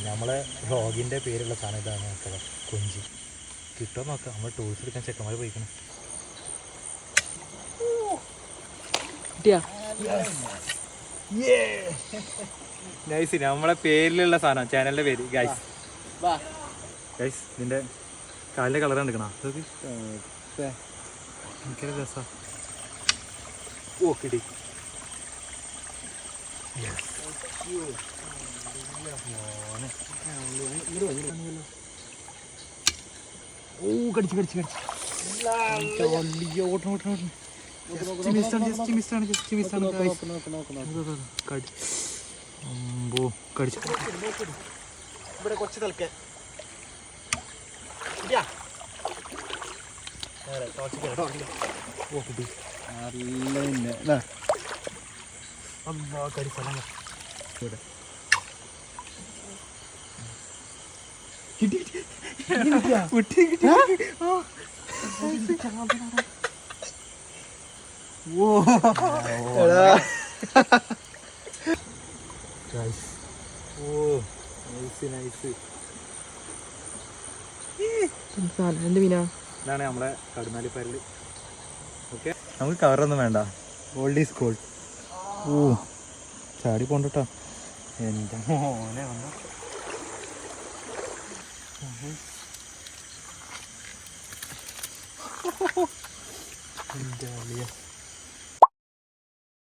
നമ്മളെ വ്ളോഗിൻ്റെ പേരുള്ള സാധനം ഇതാണ് മക്കളെ കൊഞ്ച്. കിട്ടുമോ നോക്കാം. നമ്മൾ ടൂൾസ് എടുക്കാൻ ചെക്കന്മാർ പോയിക്കണം. നൈസ്. നമ്മളെ പേരിലുള്ള സാധനം, ചാനലിൻ്റെ പേര് ഗൈസ്. ഗൈസ് ഇതിൻ്റെ കാലിൻ്റെ കളർ എടുക്കണം. അതൊക്കെ ഭയങ്കര രസമാണ്. ഓ കിട്ടി. ഓ കടിച്ചു കടിച്ചു കടിച്ചു. ഇവിടെ കുറച്ച് കളിക്കാൻ ഓ കിട്ടി. ഇതാണ് നമ്മളെ കടുനാലിപ്പരല്. ഓക്കെ, നമുക്ക് കവറൊന്നും വേണ്ട. Old is gold. ഓ ചാടി പോണ്ടട്ടോ എൻ്റെ മോനെ. വന്നു എൻ്റെ വലിയ